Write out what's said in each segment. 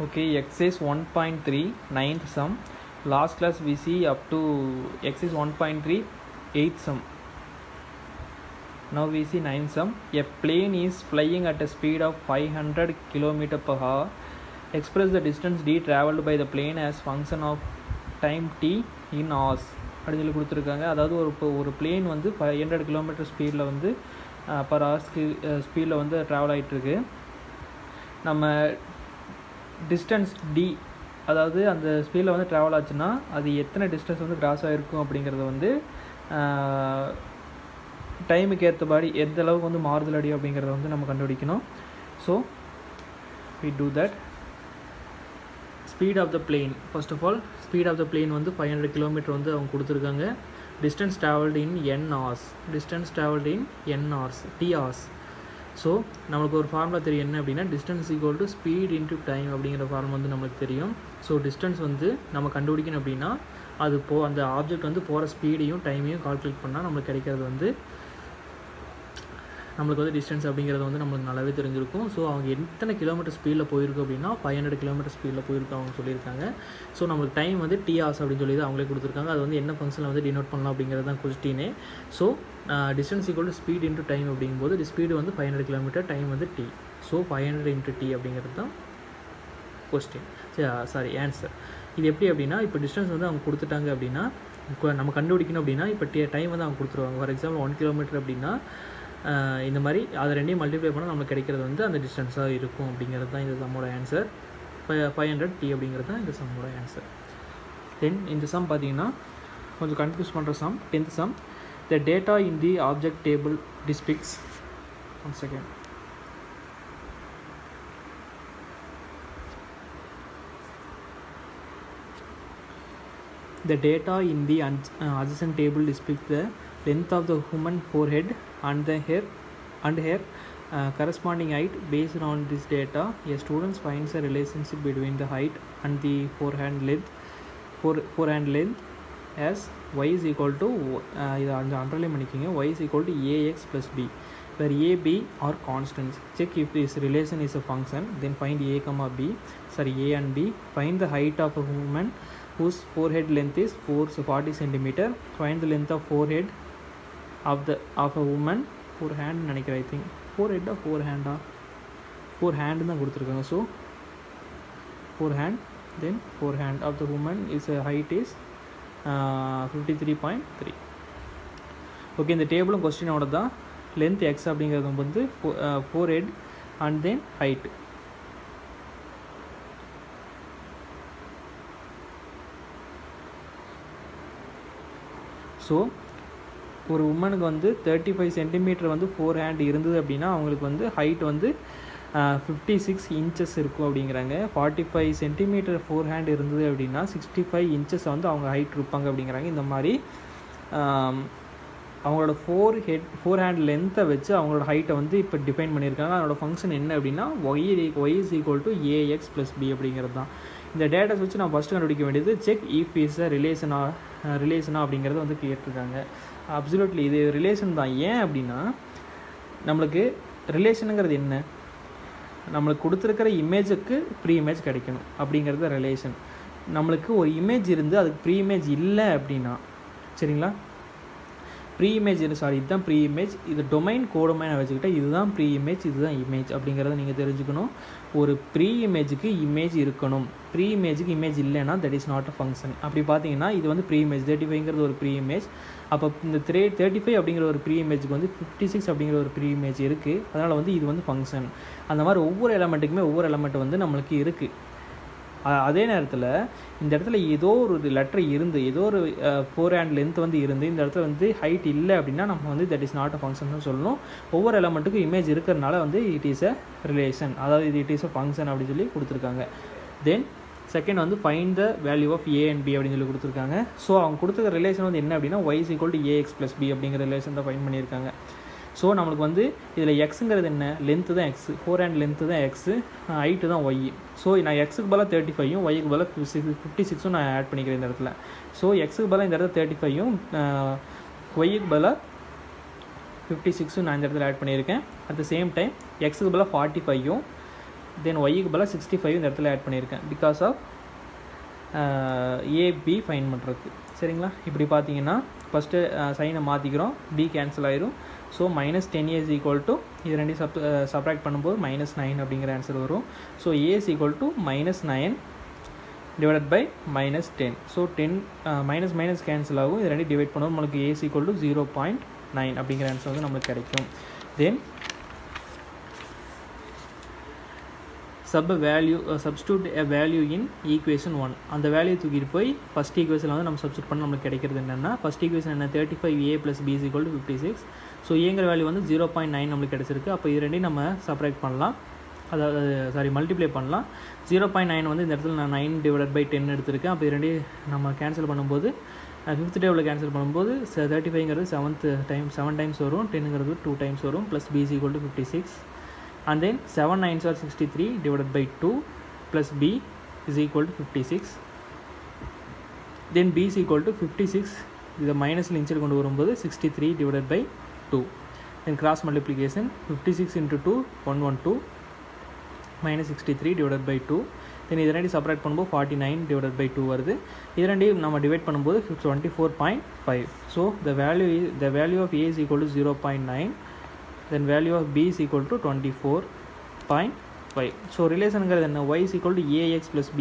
Okay, exercise 1.3 ninth sum. Last class we see up to exercise 1.3 8th sum. Now we see ninth sum. A plane is flying at a speed of 500 km per hour. Express the distance d traveled by the plane as function of time t in hours அப்படின்னு சொல்லி கொடுத்துருக்காங்க. அதாவது ஒரு plane வந்து 500 kilometre ஸ்பீடில் வந்து per ஹவர்ஸ்க்கு ஸ்பீடில் வந்து ட்ராவல் ஆகிட்டுருக்கு. நம்ம டிஸ்டன்ஸ் டி, அதாவது அந்த ஸ்பீடில் வந்து ட்ராவல் ஆச்சுன்னா அது எத்தனை டிஸ்டன்ஸ் வந்து கிராஸ் ஆகிருக்கும் அப்படிங்கிறத வந்து டைமுக்கு ஏற்றபடி எந்த அளவுக்கு வந்து மாறுதல் அடி அப்படிங்கிறத வந்து நம்ம கண்டுபிடிக்கணும். So we do that. Speed of the plane, first of all speed of the plane வந்து 500 கிலோமீட்டர் வந்து அவங்க கொடுத்துருக்காங்க. Distance travelled in n hours, distance travelled in n hours, t hours. So நம்மளுக்கு ஒரு ஃபார்முலா தெரியும், என்ன அப்படின்னா distance equal to speed into time அப்படிங்கிற ஃபார்முலா வந்து நம்மளுக்கு தெரியும். ஸோ டிஸ்டன்ஸ் வந்து நம்ம கண்டுபிடிக்கணும் அப்படின்னா அது அந்த ஆப்ஜெக்ட் வந்து போகிற ஸ்பீடையும் டைமையும் கால்குலேட் பண்ணால் நம்மளுக்கு கிடைக்கிறது வந்து நம்மளுக்கு வந்து டிஸ்டன்ஸ் அப்படிங்கிறது வந்து நம்மளுக்கு நல்லாவே தெரிஞ்சிருக்கும். ஸோ அவங்க எத்தனை கிலோமீட்டர் ஸ்பீடில் போயிருக்கு அப்படின்னா 500 கிலோமீட்டர் ஸ்பீடில் போயிருக்கு அவங்க சொல்லியிருக்காங்க. ஸோ நம்மளுக்கு டைம் வந்து டி ஹார்ஸ் அப்படின்னு சொல்லி தான் அவங்களே கொடுத்துருக்காங்க. அது வந்து என்ன ஃபங்க்ஷனில் வந்து டினோட் பண்ணலாம் அப்படிங்கிறது தான் கொஸ்டினே. So distance equal to speed into time அப்படிங்கும்போது ஸ்பீடு வந்து 500 கிலோமீட்டர், டைம் வந்து டி. ஸோ 500 இன்ட்டு டி அப்படிங்கிறது தான் கொஸ்டின், ஆன்சர். இது எப்படி அப்படின்னா, இப்போ டிஸ்டன்ஸ் வந்து அவங்க கொடுத்துட்டாங்க அப்படின்னா நம்ம கண்டுபிடிக்கணும் அப்படின்னா இப்போ டைம் வந்து அவங்க கொடுத்துருவாங்க. ஃபார் எக்ஸாம்பிள் 1 கிலோமீட்டர் அப்படின்னா இந்த மாதிரி அதை ரெண்டையும் மல்டிப்ளை பண்ணால் நம்மளுக்கு கிடைக்கிறது வந்து அந்த டிஸ்டன்ஸாக இருக்கும் அப்படிங்கிறது தான் இந்த சம்மோட ஆன்சர். 500 டி அப்படிங்கிறது தான் இந்த சம்மோட ஆன்சர். தென் இந்த சம் பார்த்தீங்கன்னா கொஞ்சம் கன்ஃபியூஸ் பண்ணுற sum. 10th sum. The data in the object table displays. One second. The data in the adjacent table depicts the length of the human forehead and hair corresponding height. Based on this data, a student finds a relationship between the height and the forehand length as y is equal to இதை underline பண்ணிக்கிங்க, y is equal to ax plus b, where a, b are constants. Check if this relation is a function, then find a and b. Find the height of a woman whose forehead length is 40 cm. Find the length of forehead of a woman. Forehand நினைக்கிறேன், I think forehead or forehand தான் கொடுத்துருக்காங்க. So forehand, then forehand of the woman is height is 53.3. Okay, இந்த டேபிளும் கொஸ்டினோட தான். Length X அப்படிங்கிறது வந்து forehead and then height. So ஒரு உமனுக்கு வந்து 35 சென்டிமீட்டர் வந்து ஃபோர் ஹேண்ட் இருந்தது அப்படின்னா அவங்களுக்கு வந்து ஹைட் வந்து 56 இன்ச்சஸ் இருக்கும் அப்படிங்கிறாங்க. 45 சென்டிமீட்டர் ஃபோர் ஹேண்ட் இருந்தது அப்படின்னா 65 இன்ச்சஸ் வந்து அவங்க ஹைட் இருப்பாங்க அப்படிங்கிறாங்க. இந்த மாதிரி அவங்களோட ஃபோர் ஹேண்ட் லென்த்தை வச்சு அவங்களோட ஹைட்டை வந்து இப்போ டிஃபைன் பண்ணியிருக்காங்க. அதோட ஃபங்க்ஷன் என்ன அப்படின்னா y is equal to ax plus b அப்படிங்கிறது தான். இந்த டேட்டாஸ் வச்சு நான் ஃபஸ்ட்டு கண்டுபிடிக்க வேண்டியது செக் இஃப் இஸ் அ ரிலேஷனா அப்படிங்கிறது வந்து கேட்டிருக்காங்க. அப்சல்யூட்லி இது ரிலேஷன் தான். ஏன் அப்படின்னா நம்மளுக்கு ரிலேஷனுங்கிறது என்ன, நம்மளுக்கு கொடுத்துருக்கிற இமேஜுக்கு ப்ரீ இமேஜ் கிடைக்கணும் அப்படிங்கிறது ரிலேஷன். நம்மளுக்கு ஒரு இமேஜ் இருந்து அதுக்கு ப்ரீ இமேஜ் இல்லை அப்படின்னா, சரிங்களா, ப்ரீ இமேஜ் இதுதான் ப்ரீ இமேஜ். இது டொமைன் கோடொமைனை வச்சுக்கிட்டால் இதுதான் ப்ரீ இமேஜ், இதுதான் இமேஜ் அப்படிங்கிறத நீங்கள் தெரிஞ்சுக்கணும். ஒரு ப்ரீ இமேஜுக்கு இமேஜ் இருக்கணும், ப்ரீ இமேஜுக்கு இமேஜ் இல்லைன்னா that is not a function. அப்படி பார்த்தீங்கன்னா இது வந்து ப்ரீ இமேஜ் 35ங்கிறது ஒரு ப்ரீ இமேஜ். அப்போ இந்த 35 அப்படிங்கிற ஒரு ப்ரீ இமேஜுக்கு வந்து 56 அப்படிங்கிற ஒரு ப்ரீ இமேஜ் இருக்குது. அதனால் வந்து இது வந்து ஃபங்க்ஷன். அந்த மாதிரி ஒவ்வொரு எலமெண்ட்டுக்குமே ஒவ்வொரு எலமெண்ட் வந்து நம்மளுக்கு இருக்குது. அதே நேரத்தில் இந்த இடத்துல ஏதோ ஒரு லெட்டர் இருந்து ஏதோ ஒரு ஃபோர் ஹேண்ட் லென்த் வந்து இருந்து இந்த இடத்துல வந்து ஹைட் இல்லை அப்படின்னா நம்ம வந்து that is not a function சொல்லணும். ஒவ்வொரு எலமெண்ட்டுக்கும் இமேஜ் இருக்கிறதுனால வந்து இட் இஸ் அ ரிலேஷன், அதாவது இட் இஸ் அ ஃபங்க்ஷன் அப்படின்னு சொல்லி கொடுத்துருக்காங்க. தென் செகண்ட் வந்து find the value of A and B அப்படின்னு சொல்லி கொடுத்துருக்காங்க. ஸோ அவங்க கொடுத்துருக்க ரிலேஷன் வந்து என்ன அப்படின்னா y is equal to ax plus b அப்படிங்கிற ரிலேஷன் தான் ஃபைண்ட் பண்ணியிருக்காங்க. ஸோ நம்மளுக்கு வந்து இதில் எக்ஸுங்கிறது என்ன, லென்த்து தான் எக்ஸு, ஃபோர் ஹேண்ட் லென்த்து தான் எக்ஸு, ஹைட்டு தான் ஒய். ஸோ நான் எக்ஸுக்கு பதிலாக 35யும் ஒய்க்கு பதிலாக 56ம் நான் ஆட் பண்ணிக்கிறேன் இந்த இடத்துல. ஸோ எக்ஸுக்கு பதிலாக இந்த இடத்துல 35யும் ஒய்க்கு பதிலாக 56ம் நான் இந்த இடத்துல ஆட் பண்ணியிருக்கேன். அட் த சேம் டைம் எக்ஸுக்கு பதிலாக 45யும் தென் ஒய்க்கு பதிலாக 65 இந்த இடத்துல ஆட் பண்ணியிருக்கேன் பிகாஸ் ஆஃப் ஏபி ஃபைன் பண்ணுறதுக்கு. சரிங்களா? இப்படி பார்த்தீங்கன்னா ஃபஸ்ட்டு சைனை மாற்றிக்கிறோம், பி கேன்சல் ஆயிரும். So -10a is equal to இது ரெண்டையும் சப்ராக்ட் பண்ணும்போது -9 அப்படிங்கிற ஆன்சர் வரும். So a is equal to -9 divided by -10. So 10 minus cancel ஆகும். இது ரெண்டையும் டிவைட் பண்ணும்போது நம்மளுக்கு a is equal to 0.9 அப்படிங்கிற ஆன்சர் வந்து நம்மளுக்கு கிடைக்கும். தென் substitute a value in equation 1. அந்த வேல்யூ தூக்கிட்டு போய் ஃபஸ்ட் ஈக்குவேஷனில் வந்து நம்ம சப்ஸ்டியூட் பண்ண நம்மளுக்கு கிடைக்கிறது என்னென்னா, ஃபஸ்ட் ஈக்குவேஷன் என்ன, 35a + b = 56. ஸோ ஏங்கிற வேல்யூ வந்து 0.9 நம்மளுக்கு கிடச்சிருக்கு. அப்போ இது ரெண்டையும் நம்ம செப்பரேட் பண்ணலாம், அதாவது மல்டிப்ளை பண்ணலாம். 0.9 வந்து இந்த இடத்துல நான் 9 / 10 எடுத்திருக்கேன். அப்போ இது ரெண்டையும் நம்ம கேன்சல் பண்ணும்போது 5th டேபிளில் கேன்சல் பண்ணும்போது 35ங்கிறது 7 டைம்ஸ் வரும், 10ங்கிறது 2 டைம்ஸ் வரும், plus b = 56. And then 7 9s are 63 divided by 2 plus b is equal to 56. Then b is equal to 56. இதை மைனஸில் இன்சைட் கொண்டு வரும்போது 63 divided by 2. Then cross multiplication 56 into 2 112 minus 63 divided by 2. Then இது ரெண்டையும் separate பண்ணும்போது 49 divided by 2 வருது. இது ரெண்டையும் நம்ம டிவைட் பண்ணும்போது 24.5. So the value of a is equal to 0.9. Then value of b is equal to 24.5. So ரிலேஷனுங்கிறது என்ன, y is equal to ax plus b.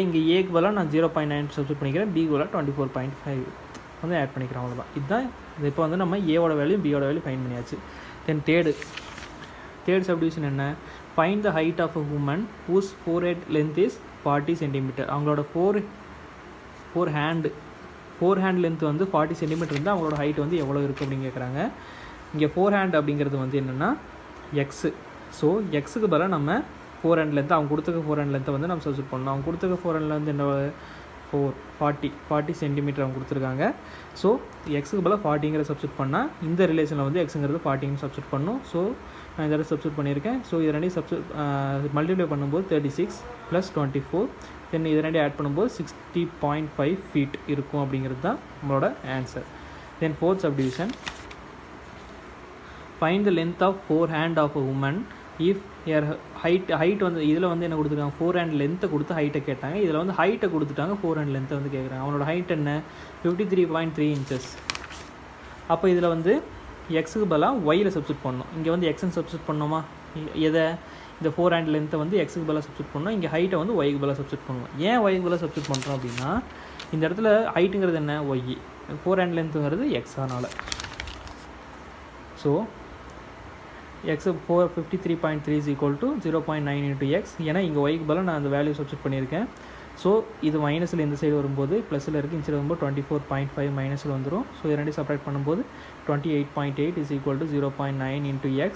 இங்கே ஏக்கு பதிலாக நான் 0.9 சப்ஸ்டியூட் பண்ணிக்கிறேன், பிக்கு பதிலாக 24.5 வந்து ஆட் பண்ணிக்கிறேன். அவ்வளோதான். இதுதான் இப்போ வந்து நம்ம ஏவோட வேல்யூ பியோட வேல்யூ ஃபைன் பண்ணியாச்சு. தென் தேர்ட் சப்டிவிஷன் என்ன, find the height of a woman whose forehead length is 40 cm. அவங்களோட ஃபோர் ஹேண்ட் லென்த் வந்து 40 cm இருந்தால் அவங்களோட ஹைட் வந்து எவ்வளோ இருக்குது அப்படின்னு கேட்குறாங்க. இங்கே 4 hand அப்படிங்கிறது வந்து என்னென்னா எக்ஸு. ஸோ எக்ஸுக்கு பதிலாக நம்ம 4 hand லென்த்து, அவங்க கொடுத்துக்க 4 hand லென்த்தை வந்து நம்ம சப்ஸ்டியூட் பண்ணணும். அவங்க கொடுத்துக்க 4 hand லென்த் என்ன, 40 cm அவங்க கொடுத்துருக்காங்க. ஸோ எக்ஸுக்கு பதிலாக 40ங்கிற சப்ஸ்டியூட் பண்ணால் இந்த ரிலேஷனில் வந்து எக்ஸுங்கிறது 40ன்னு சப்ஸ்டியூட் பண்ணணும். ஸோ நான் இதோட சப்ஸ்டியூட் பண்ணியிருக்கேன். ஸோ இது ரெண்டையும் மல்டிப்ளை பண்ணும்போது 36 + 24. தென் இது ரெண்டையும் ஆட் பண்ணும்போது 60.5 feet இருக்கும் அப்படிங்கிறது தான் நம்மளோட answer. Then fourth subdivision, find the length of 4 hand of a woman if your height வந்து இதில் வந்து என்ன கொடுத்துருக்காங்க, 4 hand லென்த்தை கொடுத்து ஹைட்டை கேட்டாங்க. இதில் வந்து ஹைட்டை கொடுத்துட்டாங்க, 4 hand லென்த்தை வந்து கேட்குறாங்க. அவனோட ஹைட் என்ன, 53.3 inches. அப்போ இதில் வந்து எக்ஸுக்கு பதிலாக ஒய்யில் சப்ஸ்டியூட் பண்ணணும். இங்கே வந்து எக்ஸ்ன்னு சப்ஸ்டியூட் பண்ணோமா, எதை, இந்த 4 hand லென்த்தை வந்து எக்ஸுக்கு பதிலாக சப்ஸ்டியூட் பண்ணணும். இங்கே ஹைட்டை வந்து ஒய்க்கு பதிலாக சப்ஸ்டியூட் பண்ணணும். ஏன் ஒய்க்கு பதிலாக சப்ஸ்டியூட் பண்ணுறோம் அப்படின்னா, இந்த இடத்துல ஹைட்டுங்கிறது என்ன, ஒய், 4 hand லென்த்துங்கிறது எக்ஸ். அதனால் so x 53.3 is equal to 0.9 into x. ஏன்னா இங்கே ஒய்க்கு பதிலாக நான் அந்த வேல்யூ சப்ஸ்டியூட் பண்ணியிருக்கேன். ஸோ இது மைனஸில் இந்த சைடு வரும்போது ப்ளஸில் இருக்குது, இந்த சைடு வரும்போது 24.5 மைனஸில் வந்துடும். ஸோ இது ரெண்டையும் செப்பரேட் பண்ணும்போது 28.8 is equal to 0.9 into x.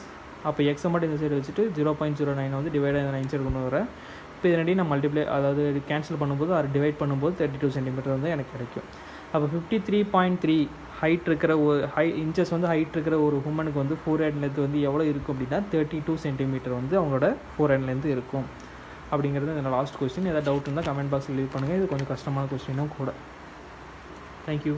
அப்போ எக்ஸை மட்டும் இந்த சைடு வச்சுட்டு 0.09 வந்து டிவைட் ஆகி இந்த சைடு கொண்டு வரேன். இப்போ இது ரெண்டையும் நான் மல்டிப்ளை, அதாவது கேன்சல் பண்ணும்போது அது டிவைட் பண்ணும்போது 32 cm வந்து எனக்கு கிடைக்கும். அப்போ 53.3 ஹைட் இருக்கிற ஒரு இன்ச்சஸ் வந்து ஹைட் இருக்கிற ஒரு உமனுக்கு வந்து 4 hand லென்த் வந்து எவ்வளோ இருக்கும் அப்படின்னா 32 cm வந்து அவங்களோட 4 hand லென்த் இருக்கும் அப்படிங்கிறது என்னோட லாஸ்ட் கொஸ்டின். ஏதாவது டவுட் இருந்தால் கமெண்ட் பாக்ஸில் லீவ் பண்ணுங்கள். இது கொஞ்சம் கஷ்டமான கொஸ்டினும் கூட. தேங்க்யூ.